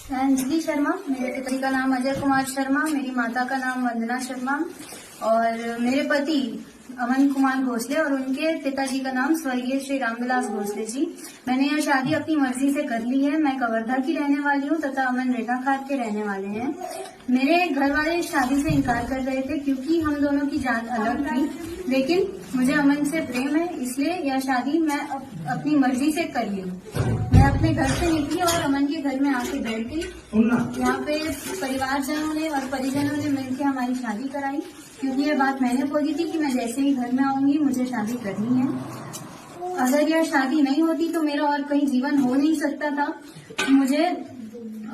मैं अंजलि शर्मा, मेरे पिता का नाम अजय कुमार शर्मा, मेरी माता का नाम वंदना शर्मा और मेरे पति अमन कुमार भोसले और उनके पिताजी का नाम स्वर्गीय श्री रामविलास भोसले जी। मैंने यह शादी अपनी मर्जी से कर ली है। मैं कवर्धा की रहने वाली हूँ तथा अमन रेखाखात के रहने वाले हैं। मेरे घर वाले इस शादी से इनकार कर रहे थे क्योंकि हम दोनों की जान अलग थी, लेकिन मुझे अमन से प्रेम है, इसलिए यह शादी मैं अपनी मर्जी से कर ली हूँ। मैं अपने घर से निकली और अमन के घर में आके बैठ गई। यहाँ पे परिवारजनों ने और परिजनों ने मिलकर हमारी शादी कराई, क्योंकि ये बात मैंने बोली थी कि मैं जैसे ही घर में आऊंगी मुझे शादी करनी है। अगर यह शादी नहीं होती तो मेरा और कहीं जीवन हो नहीं सकता था। मुझे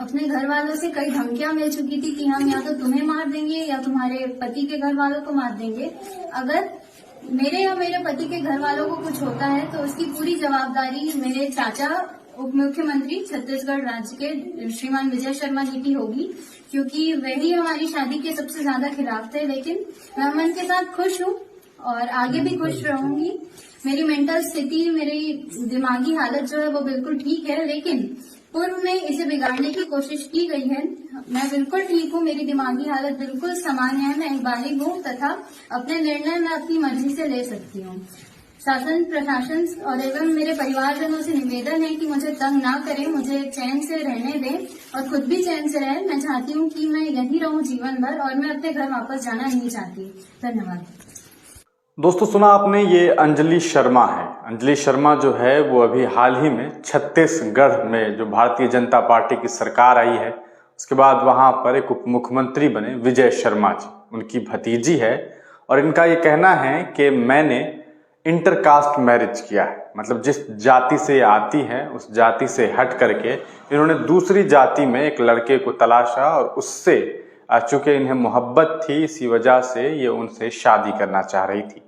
अपने घर वालों से कई धमकियां मिल चुकी थी कि हम या तो तुम्हें मार देंगे या तुम्हारे पति के घर वालों को मार देंगे। अगर मेरे या मेरे पति के घर वालों को कुछ होता है तो उसकी पूरी जवाबदारी मेरे चाचा उप मुख्यमंत्री छत्तीसगढ़ राज्य के श्रीमान विजय शर्मा जी की होगी, क्योंकि वही हमारी शादी के सबसे ज्यादा खिलाफ थे। लेकिन मैं अमन के साथ खुश हूँ और आगे भी खुश रहूंगी। मेरी मेंटल स्थिति, मेरी दिमागी हालत जो है वो बिल्कुल ठीक है, लेकिन पूर्व में इसे बिगाड़ने की कोशिश की गई है। मैं बिल्कुल ठीक हूँ, मेरी दिमागी हालत बिल्कुल सामान्य है। मैं एक बालिग हूँ तथा अपने निर्णय मैं अपनी मर्जी से ले सकती हूँ। शासन, प्रशासन और एवं मेरे परिवारजनों से निवेदन है कि मुझे तंग ना करें, मुझे चैन से रहने दें और खुद भी चैन से रहें। मैं चाहती हूँ कि मैं यहीं रहूं जीवन भर और मैं अपने घर वापस जाना नहीं चाहती। धन्यवाद। दोस्तों, सुना आपने, ये अंजलि शर्मा है। अंजलि शर्मा जो है वो अभी हाल ही में छत्तीसगढ़ में जो भारतीय जनता पार्टी की सरकार आई है उसके बाद वहां पर एक उप मुख्यमंत्री बने विजय शर्मा जी, उनकी भतीजी है। और इनका ये कहना है कि मैंने इंटरकास्ट मैरिज किया है, मतलब जिस जाति से आती है उस जाति से हट करके इन्होंने दूसरी जाति में एक लड़के को तलाशा और उससे चूंकि इन्हें मोहब्बत थी इसी वजह से ये उनसे शादी करना चाह रही थी,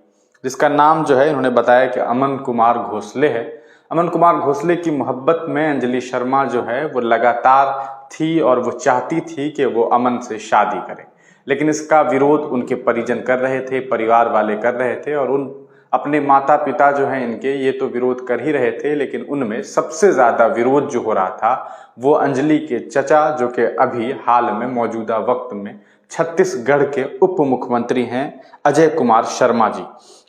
जिसका नाम जो है इन्होंने बताया कि अमन कुमार घोसले है। अमन कुमार घोसले की मोहब्बत में अंजलि शर्मा जो है वो लगातार थी और वो चाहती थी कि वो अमन से शादी करे, लेकिन इसका विरोध उनके परिजन कर रहे थे, परिवार वाले कर रहे थे और उन अपने माता पिता जो हैं इनके ये तो विरोध कर ही रहे थे, लेकिन उनमें सबसे ज्यादा विरोध जो हो रहा था वो अंजलि के चचा, जो कि अभी हाल में मौजूदा वक्त में छत्तीसगढ़ के उप मुख्यमंत्री हैं अजय कुमार शर्मा जी।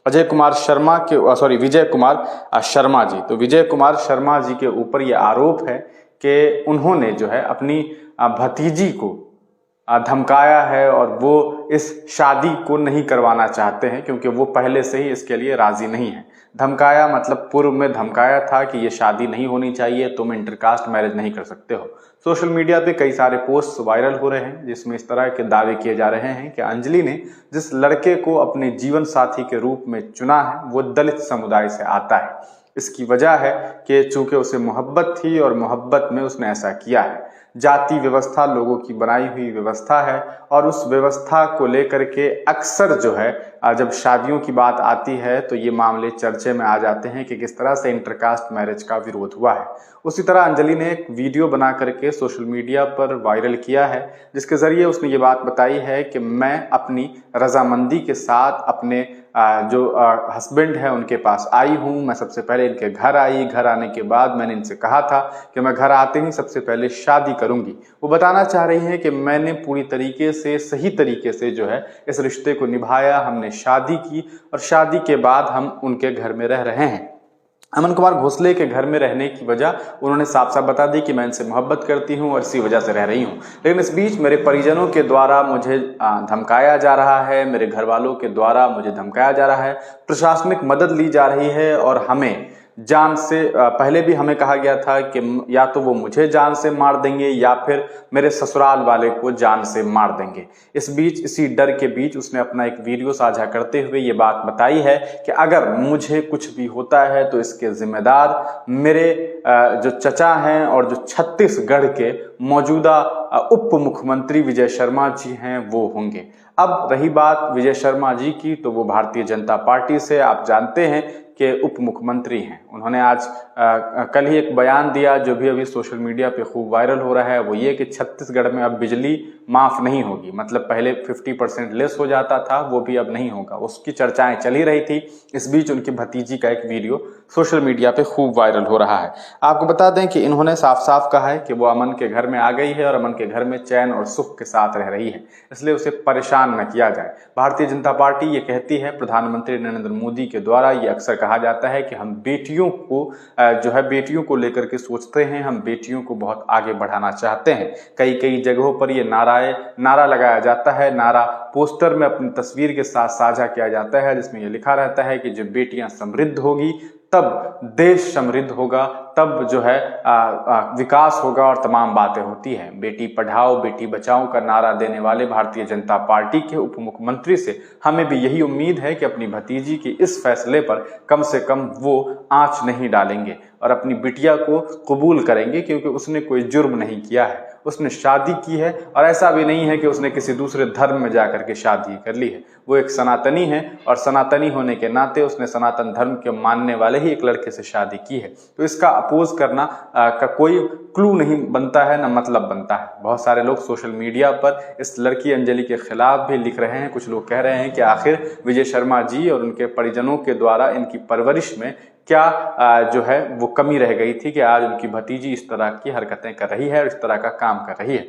अजय कुमार शर्मा के विजय कुमार शर्मा जी। तो विजय कुमार शर्मा जी के ऊपर ये आरोप है कि उन्होंने जो है अपनी भतीजी को धमकाया है और वो इस शादी को नहीं करवाना चाहते हैं क्योंकि वो पहले से ही इसके लिए राजी नहीं है। धमकाया मतलब पूर्व में धमकाया था कि ये शादी नहीं होनी चाहिए, तुम इंटरकास्ट मैरिज नहीं कर सकते हो। सोशल मीडिया पे कई सारे पोस्ट वायरल हो रहे हैं जिसमें इस तरह के दावे किए जा रहे हैं कि अंजलि ने जिस लड़के को अपने जीवन साथी के रूप में चुना है वो दलित समुदाय से आता है। इसकी वजह है कि चूंकि उसे मोहब्बत थी और मोहब्बत में उसने ऐसा किया है। जाति व्यवस्था लोगों की बनाई हुई व्यवस्था है और उस व्यवस्था को लेकर के अक्सर जो है जब शादियों की बात आती है तो ये मामले चर्चे में आ जाते हैं कि किस तरह से इंटरकास्ट मैरिज का विरोध हुआ है। उसी तरह अंजलि ने एक वीडियो बना करके सोशल मीडिया पर वायरल किया है जिसके जरिए उसने ये बात बताई है कि मैं अपनी रजामंदी के साथ अपने जो हस्बैंड है उनके पास आई हूँ। मैं सबसे पहले इनके घर आई, घर आने के बाद मैंने इनसे कहा था कि मैं घर आते ही सबसे पहले शादी करूंगी। वो बताना चाह रही है कि मैंने पूरी तरीके से सही तरीके से जो है इस रिश्ते को निभाया, हमने शादी की और शादी के बाद हम उनके घर में रह रहे हैं। अमन कुमार घोसले के घर में रहने की वजह उन्होंने साफ साफ बता दी कि मैं इनसे मोहब्बत करती हूं और इसी वजह से रह रही हूं, लेकिन इस बीच मेरे परिजनों के द्वारा मुझे धमकाया जा रहा है, मेरे घर वालों के द्वारा मुझे धमकाया जा रहा है, प्रशासनिक मदद ली जा रही है और हमें जान से पहले भी हमें कहा गया था कि या तो वो मुझे जान से मार देंगे या फिर मेरे ससुराल वाले को जान से मार देंगे। इस बीच इसी डर के बीच उसने अपना एक वीडियो साझा करते हुए ये बात बताई है कि अगर मुझे कुछ भी होता है तो इसके जिम्मेदार मेरे जो चचा हैं और जो छत्तीसगढ़ के मौजूदा उप मुख्यमंत्री विजय शर्मा जी हैं वो होंगे। अब रही बात विजय शर्मा जी की, तो वो भारतीय जनता पार्टी से आप जानते हैं कि उप मुख्यमंत्री हैं। उन्होंने आज कल ही एक बयान दिया जो भी अभी सोशल मीडिया पे खूब वायरल हो रहा है, वो ये कि छत्तीसगढ़ में अब बिजली माफ नहीं होगी। मतलब पहले 50% लेस हो जाता था, वो भी अब नहीं होगा। उसकी चर्चाएं चल ही रही थी। इस बीच उनकी भतीजी का एक वीडियो सोशल मीडिया पे खूब वायरल हो रहा है। आपको बता दें कि इन्होंने साफ साफ कहा है कि वो अमन के घर में आ गई है और अमन के घर में चैन और सुख के साथ रह रही है, इसलिए उसे परेशान न किया जाए। भारतीय जनता पार्टी ये कहती है, प्रधानमंत्री नरेंद्र मोदी के द्वारा ये अक्सर कहा जाता है कि हम बेटियों को बेटियों को लेकर के सोचते हैं, हम बेटियों को बहुत आगे बढ़ाना चाहते हैं। कई कई जगहों पर ये नारा लगाया जाता है, नारा पोस्टर में अपनी तस्वीर के साथ साझा किया जाता है, जिसमें यह लिखा रहता है कि जब बेटियां समृद्ध होगी तब देश समृद्ध होगा, तब जो है विकास होगा और तमाम बातें होती हैं। बेटी पढ़ाओ बेटी बचाओ का नारा देने वाले भारतीय जनता पार्टी के उप मुख्यमंत्री से हमें भी यही उम्मीद है कि अपनी भतीजी के इस फैसले पर कम से कम वो आंच नहीं डालेंगे और अपनी बिटिया को कबूल करेंगे, क्योंकि उसने कोई जुर्म नहीं किया है। उसने शादी की है और ऐसा भी नहीं है कि उसने किसी दूसरे धर्म में जाकर के शादी कर ली है। वो एक सनातनी है और सनातनी होने के नाते उसने सनातन धर्म के मानने वाले ही एक लड़के से शादी की है। तो इसका अपोज करना का कोई क्लू नहीं बनता है, ना मतलब बनता है। बहुत सारे लोग सोशल मीडिया पर इस लड़की अंजलि के खिलाफ भी लिख रहे हैं। कुछ लोग कह रहे हैं कि आखिर विजय शर्मा जी और उनके परिजनों के द्वारा इनकी परवरिश में क्या जो है वो कमी रह गई थी कि आज उनकी भतीजी इस तरह की हरकतें कर रही है और इस तरह का काम कर रही है।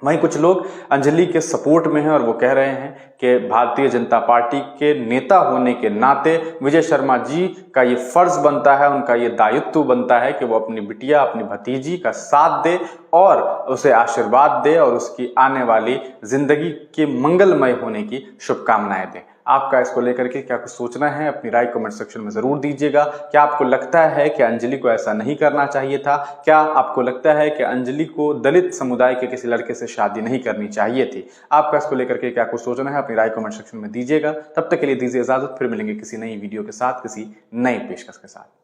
वहीं कुछ लोग अंजलि के सपोर्ट में हैं और वो कह रहे हैं कि भारतीय जनता पार्टी के नेता होने के नाते विजय शर्मा जी का ये फर्ज बनता है, उनका ये दायित्व बनता है कि वो अपनी बिटिया अपनी भतीजी का साथ दे और उसे आशीर्वाद दे और उसकी आने वाली जिंदगी के मंगलमय होने की शुभकामनाएं दे। आपका इसको लेकर के क्या कुछ सोचना है, अपनी राय कमेंट सेक्शन में जरूर दीजिएगा। क्या आपको लगता है कि अंजलि को ऐसा नहीं करना चाहिए था? क्या आपको लगता है कि अंजलि को दलित समुदाय के किसी लड़के से शादी नहीं करनी चाहिए थी? आपका इसको लेकर के क्या कुछ सोचना है, अपनी राय कमेंट सेक्शन में दीजिएगा। तब तक के लिए दीजिए इजाजत, फिर मिलेंगे किसी नई वीडियो के साथ, किसी नई पेशकश के साथ।